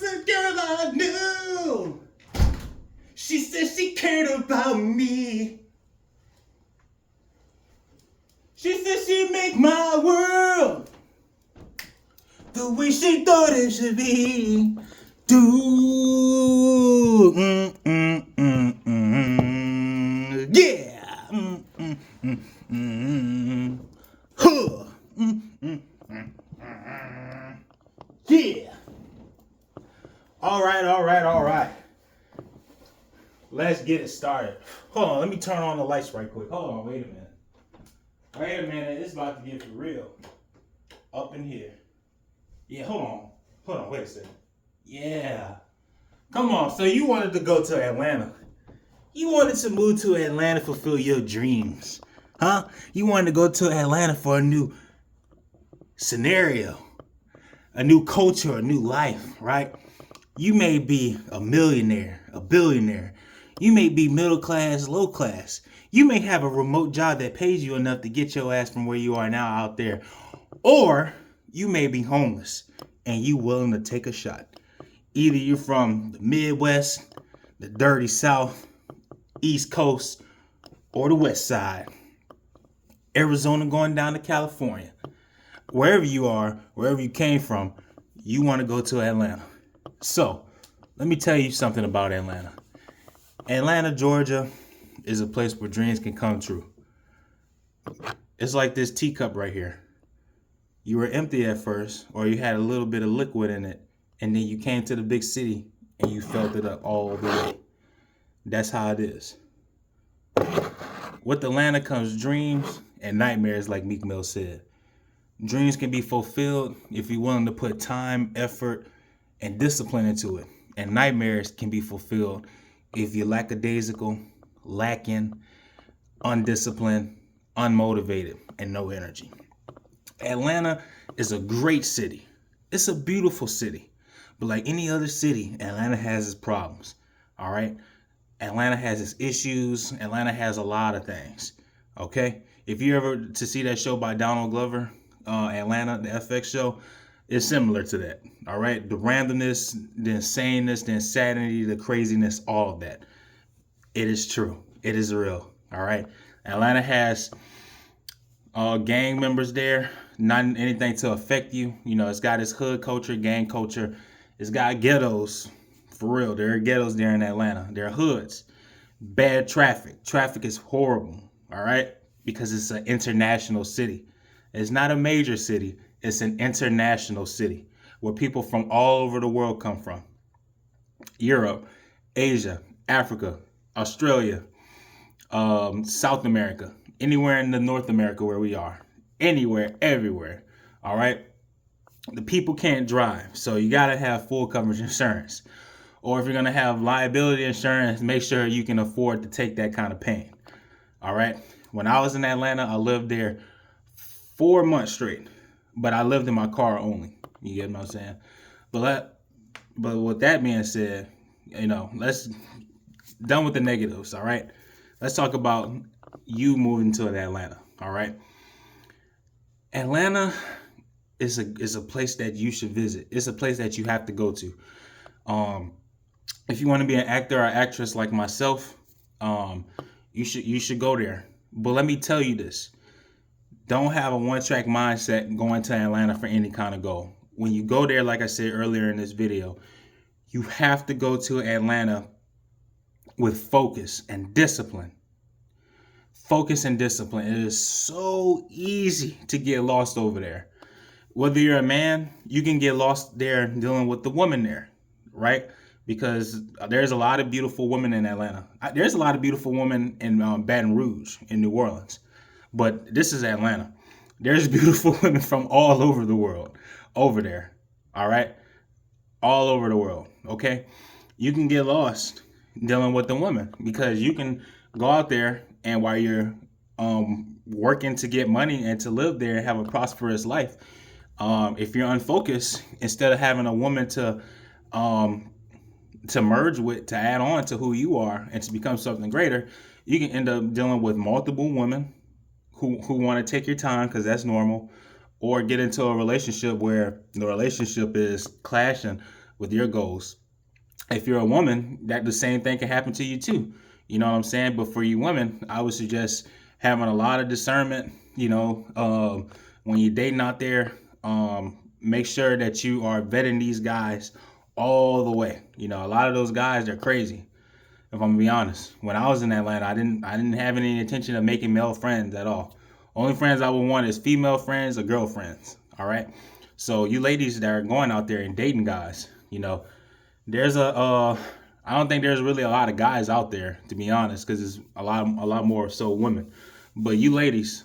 was a girl I knew. She said she cared about me. She said she'd make my world the way she thought it should be. Do yeah. Huh. Yeah. All right. Let's get it started. Hold on, let me turn on the lights right quick. Hold on, wait a minute. It's about to get for real. Up in here. Yeah, hold on, wait a second. Yeah. Come on, so you wanted to go to Atlanta. You wanted to move to Atlanta, fulfill your dreams. Huh? You wanted to go to Atlanta for a new scenario, a new culture, a new life, right? You may be a millionaire, a billionaire. You may be middle class, low class. You may have a remote job that pays you enough to get your ass from where you are now out there. Or you may be homeless and you willing to take a shot. Either you're from the Midwest, the dirty South, East Coast, or the West Side. Arizona going down to California. Wherever you are, wherever you came from, you want to go to Atlanta. So, let me tell you something about Atlanta. Atlanta, Georgia is a place where dreams can come true. It's like this teacup right here. You were empty at first, or you had a little bit of liquid in it, and then you came to the big city and you filled it up all the way. That's how it is. With Atlanta comes dreams and nightmares, like Meek Mill said. Dreams can be fulfilled if you're willing to put time, effort, and discipline into it. And nightmares can be fulfilled if you're lackadaisical, lacking, undisciplined, unmotivated, and no energy. Atlanta is a great city. It's a beautiful city. But like any other city, Atlanta has its problems. All right? Atlanta has its issues. Atlanta has a lot of things. Okay? If you ever to see that show by Donald Glover, Atlanta, the FX show, it's similar to that. All right? The randomness, the insaneness, the insanity, the craziness, all of that. It is true. It is real. All right? Atlanta has gang members there. Not anything to affect you. You know, it's got its hood culture, gang culture. It's got ghettos. For real, there are ghettos there in Atlanta. There are hoods. Bad traffic. Traffic is horrible. All right? Because it's an international city. It's not a major city. It's an international city where people from all over the world come from. Europe, Asia, Africa, Australia, South America, anywhere in the North America where we are. Anywhere, everywhere. All right? The people can't drive, so you got to have full coverage insurance. Or if you're going to have liability insurance, make sure you can afford to take that kind of pain. All right? When I was in Atlanta, I lived there 4 months straight, but I lived in my car only. You get what I'm saying? But with that being said, you know, let's done with the negatives. All right, let's talk about you moving to Atlanta. All right, Atlanta is a place that you should visit. It's a place that you have to go to. If you want to be an actor or actress like myself, you should go there. But let me tell you this. Don't have a one-track mindset going to Atlanta for any kind of goal. When you go there, like I said earlier in this video, you have to go to Atlanta with focus and discipline. Focus and discipline. It is so easy to get lost over there. Whether you're a man, you can get lost there dealing with the woman there, right? Because there's a lot of beautiful women in Atlanta. There's a lot of beautiful women in Baton Rouge, in New Orleans. But this is Atlanta. There's beautiful women from all over the world over there. All right? All over the world. Okay? You can get lost dealing with the women because you can go out there and while you're working to get money and to live there and have a prosperous life, if you're unfocused, instead of having a woman to merge with, to add on to who you are and to become something greater, you can end up dealing with multiple women who want to take your time because that's normal, or get into a relationship where the relationship is clashing with your goals. If you're a woman, that the same thing can happen to you too. You know what I'm saying? But for you women, I would suggest having a lot of discernment. When you're dating out there, make sure that you are vetting these guys all the way. A lot of those guys, they're crazy. If I'm gonna be honest, when I was in Atlanta, I didn't have any intention of making male friends at all. Only friends I would want is female friends or girlfriends. All right. So you ladies that are going out there and dating guys, there's I don't think there's really a lot of guys out there, to be honest, because it's a lot more so women. But you ladies,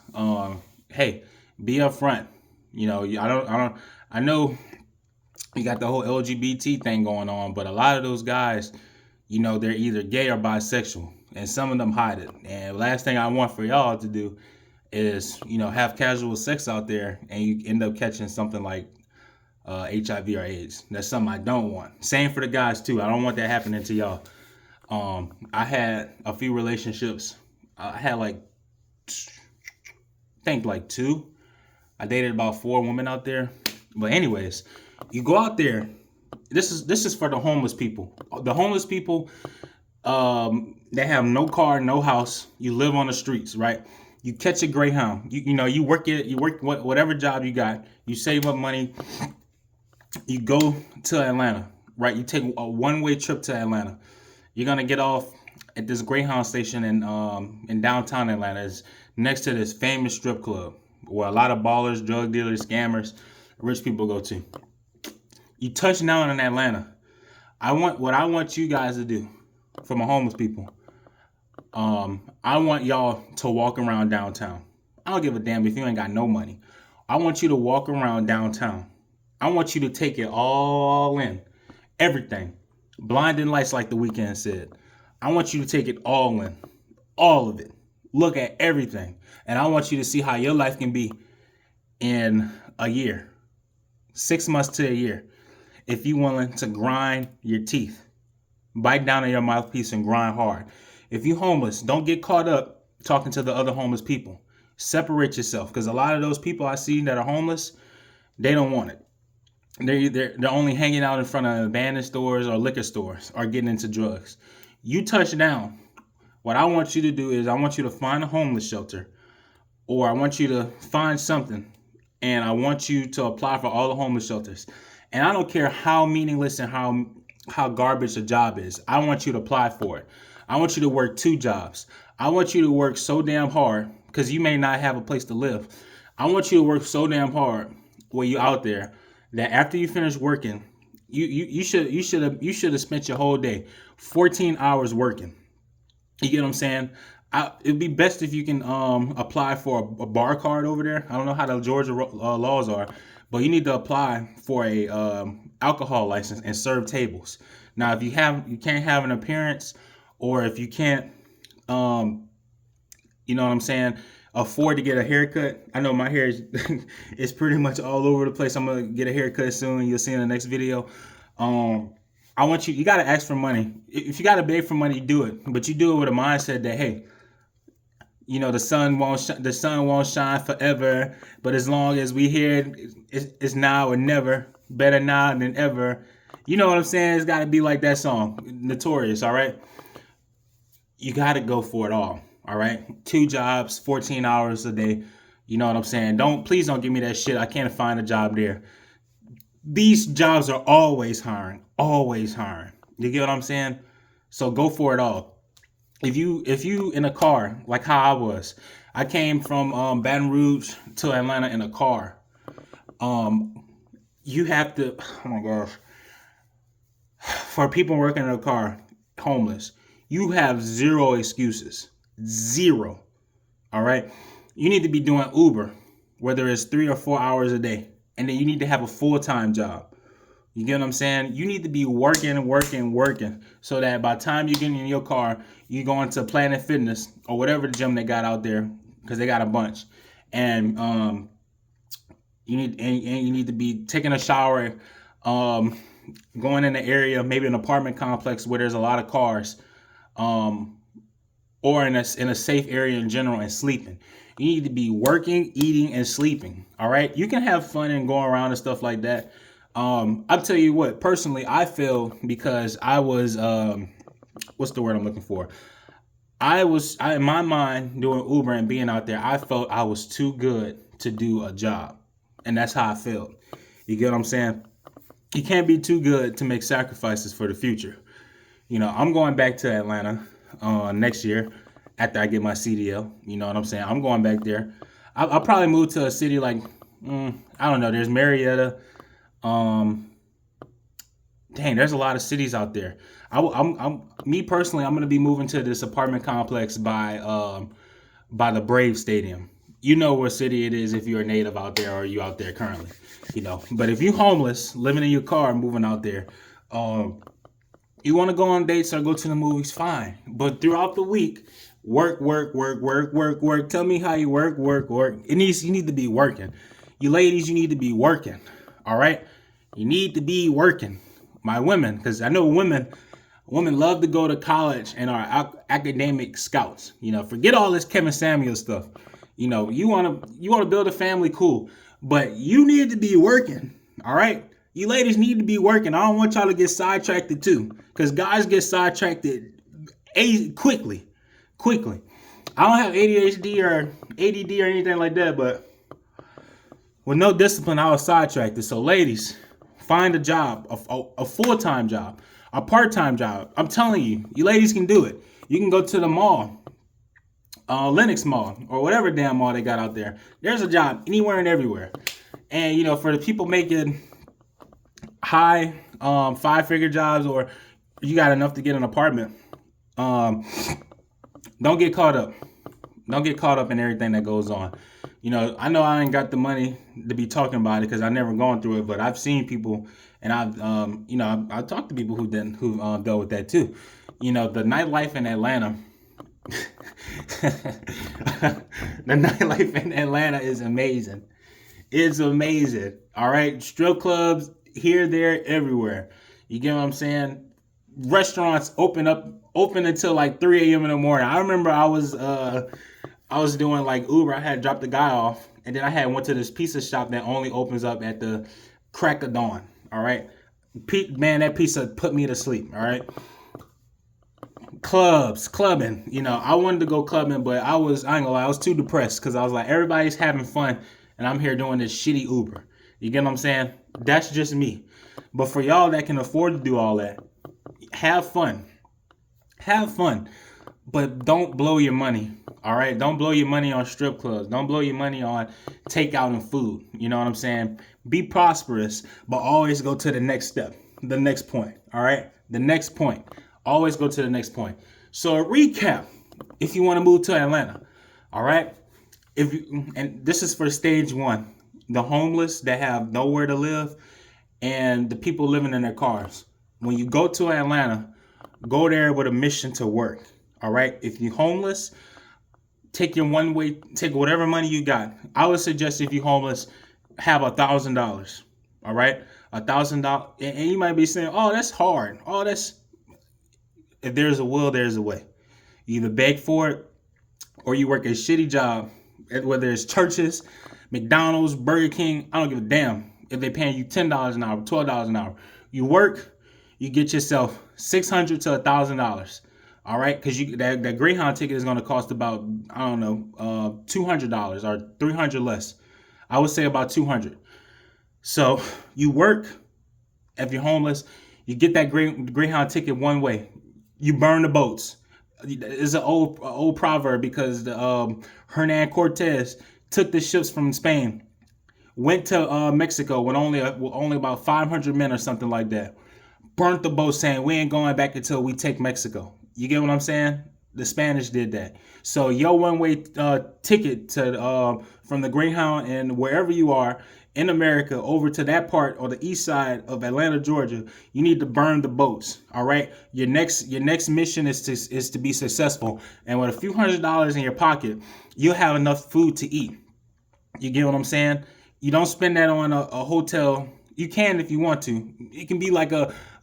hey, be upfront. I know you got the whole LGBT thing going on, but a lot of those guys, they're either gay or bisexual, and some of them hide it. And last thing I want for y'all to do is, have casual sex out there and you end up catching something like HIV or AIDS. That's something I don't want. Same for the guys too. I don't want that happening to y'all. I had a few relationships. I had two. I dated about 4 women out there. But anyways, you go out there. This is for the homeless people. The homeless people, they have no car, no house. You live on the streets, right? You catch a Greyhound. You work whatever job you got. You save up money. You go to Atlanta, right? You take a one-way trip to Atlanta. You're gonna get off at this Greyhound station in downtown Atlanta. It's next to this famous strip club where a lot of ballers, drug dealers, scammers, rich people go to. You touch down in Atlanta. What I want you guys to do for my homeless people. I want y'all to walk around downtown. I don't give a damn if you ain't got no money. I want you to walk around downtown. I want you to take it all in. Everything. Blinding lights, like The Weeknd said. I want you to take it all in. All of it. Look at everything. And I want you to see how your life can be in a year. 6 months to a year. If you're willing to grind your teeth. Bite down on your mouthpiece and grind hard. If you're homeless, don't get caught up talking to the other homeless people. Separate yourself. Because a lot of those people I see that are homeless, they don't want it. They're only hanging out in front of abandoned stores or liquor stores or getting into drugs. You touch down. What I want you to do is I want you to find a homeless shelter, or I want you to find something, and I want you to apply for all the homeless shelters. And I don't care how meaningless and how garbage a job is. I want you to apply for it. I want you to work 2 jobs. I want you to work so damn hard because you may not have a place to live. I want you to work so damn hard while you're out there that after you finish working, you should have spent your whole day 14 hours working. You get what I'm saying? It'd be best if you can apply for a bar card over there. I don't know how the Georgia laws are, but you need to apply for a alcohol license and serve tables. Now, if you can't have an appearance, or if you can't, you know what I'm saying, afford to get a haircut. I know my hair is pretty much all over the place. I'm gonna get a haircut soon. You'll see in the next video. I want you gotta ask for money. If you gotta beg for money, do it. But you do it with a mindset that, hey, the sun won't shine forever. But as long as we here, it's now or never. Better now than ever. You know what I'm saying? It's gotta be like that song, Notorious. All right. You gotta go for it all. All right. 2 jobs, 14 hours a day. You know what I'm saying? Please don't give me that shit. I can't find a job there. These jobs are always hiring. Always hiring. You get what I'm saying? So go for it all. If you in a car, like how I was, I came from Baton Rouge to Atlanta in a car. You have to, oh my gosh. For people working in a car, homeless, you have 0 excuses. 0. All right. You need to be doing Uber, whether it's 3 or 4 hours a day. And then you need to have a full-time job. You get what I'm saying? You need to be working, so that by the time you get in your car, you go into Planet Fitness or whatever gym they got out there, because they got a bunch. And you need to be taking a shower, going in the area, maybe an apartment complex where there's a lot of cars, or in a safe area in general, and sleeping. You need to be working, eating, and sleeping. All right. You can have fun and go around and stuff like that. I'll tell you what, personally, I failed because I was, what's the word I'm looking for? In my mind, doing Uber and being out there, I felt I was too good to do a job. And that's how I felt. You get what I'm saying? You can't be too good to make sacrifices for the future. I'm going back to Atlanta next year after I get my CDL. You know what I'm saying? I'm going back there. I'll probably move to a city like, I don't know, there's Marietta. Um, Dang, there's a lot of cities out there. Me personally, I'm gonna be moving to this apartment complex by the Brave Stadium. You know what city it is if you're a native out there or you out there currently. But if you homeless, living in your car, moving out there, um, you want to go on dates or go to the movies, fine. But throughout the week, work, work, work, work, work, work. Tell me how you work, work, work. You need to be working. You ladies, you need to be working. All right, you need to be working. My women, because I know women love to go to college and are academic scouts. Forget all this Kevin Samuel stuff. You wanna build a family, cool, but you need to be working. All right, you ladies need to be working. I don't want y'all to get sidetracked too, because guys get sidetracked quickly. I don't have ADHD or ADD or anything like that, but with no discipline, I was sidetracked. So, ladies, find a job, a full-time job, a part-time job. I'm telling you, you ladies can do it. You can go to the mall, Lenox Mall, or whatever damn mall they got out there. There's a job anywhere and everywhere. And, for the people making high five-figure jobs, or you got enough to get an apartment, don't get caught up. Don't get caught up in everything that goes on. I know I ain't got the money to be talking about it because I've never gone through it, but I've seen people, and I've talked to people who dealt with that too. The nightlife in Atlanta, the nightlife in Atlanta is amazing. It's amazing. All right, strip clubs here, there, everywhere. You get what I'm saying? Restaurants open until like 3 a.m. in the morning. I remember I was doing like Uber. I had dropped the guy off, and then I had went to this pizza shop that only opens up at the crack of dawn. All right, man, that pizza put me to sleep. All right, clubbing. I wanted to go clubbing, but I ain't gonna lie, I was too depressed because I was like, everybody's having fun, and I'm here doing this shitty Uber. You get what I'm saying? That's just me. But for y'all that can afford to do all that, have fun. Have fun. But don't blow your money. All right? Don't blow your money on strip clubs. Don't blow your money on takeout and food. You know what I'm saying? Be prosperous, but always go to the next step, the next point. All right? The next point. Always go to the next point. So a recap, if you want to move to Atlanta, all right? And this is for stage one, the homeless that have nowhere to live and the people living in their cars. When you go to Atlanta, go there with a mission to work. All right. If you're homeless, take whatever money you got. I would suggest if you're homeless, have $1,000. All right. $1,000. And you might be saying, oh, that's hard. If there's a will, there's a way. You either beg for it or you work a shitty job, whether it's churches, McDonald's, Burger King. I don't give a damn if they're paying you $10 an hour, $12 an hour. You work, you get yourself $600 to $1,000. All right, because that Greyhound ticket is going to cost about, I don't know, $200 or $300 less. I would say about $200. So you work. If you're homeless, you get that Greyhound ticket one way. You burn the boats. It's an old proverb because Hernan Cortez took the ships from Spain, went to Mexico with only about 500 men or something like that. Burnt the boat, saying we ain't going back until we take Mexico. You get what I'm saying? The Spanish did that. So your one-way ticket to from the Greyhound and wherever you are in America over to that part or the east side of Atlanta, Georgia, you need to burn the boats. All right. Your next mission is to be successful, and with a few $100s in your pocket, you'll have enough food to eat. You get what I'm saying? You don't spend that on a hotel. You can if you want to. It can be like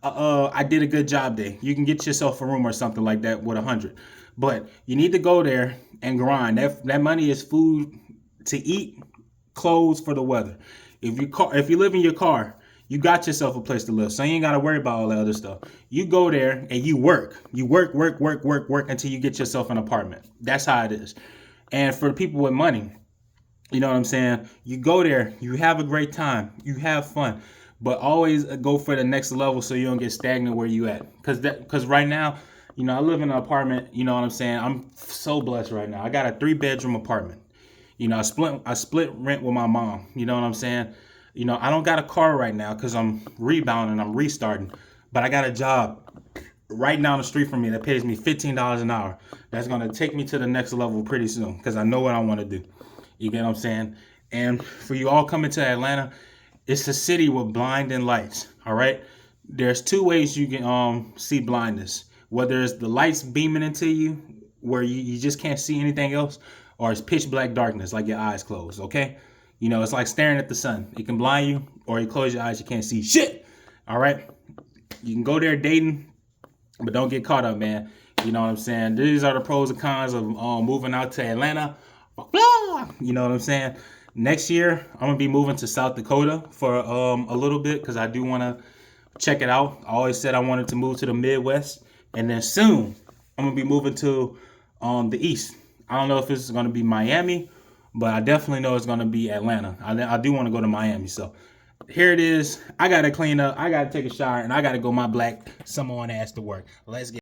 I did a good job day. You can get yourself a room or something like that with 100. But you need to go there and grind. That money is food to eat, clothes for the weather. If you live in your car, You got yourself a place to live, so you ain't got to worry about all that other stuff. You go there and you work. You work until you get yourself an apartment. That's how it is. And for the people with money, you know what I'm saying? You go there, you have a great time, you have fun, but always go for the next level so you don't get stagnant where you at. Because right now, you know, I live in an apartment. You know what I'm saying? I'm so blessed right now. I got a 3-bedroom apartment. You know, I split rent with my mom. You know what I'm saying? You know, I don't got a car right now because I'm rebounding, I'm restarting, but I got a job right down the street from me that pays me $15 an hour. That's gonna take me to the next level pretty soon because I know what I want to do. You get what I'm saying? And for you all coming to Atlanta, it's a city with blinding lights. All right. There's 2 ways you can see blindness. Whether it's the lights beaming into you where you just can't see anything else, or it's pitch black darkness, like your eyes closed. Okay. You know, it's like staring at the sun. It can blind you, or you close your eyes, you can't see shit. All right. You can go there dating, but don't get caught up, man. You know what I'm saying? These are the pros and cons of moving out to Atlanta. You know what I'm saying? Next year, I'm going to be moving to South Dakota for a little bit because I do want to check it out. I always said I wanted to move to the Midwest. And then soon, I'm going to be moving to the East. I don't know if it's going to be Miami, but I definitely know it's going to be Atlanta. I do want to go to Miami. So here it is. I got to clean up. I got to take a shower, and I got to go my black Samoan ass to work. Let's get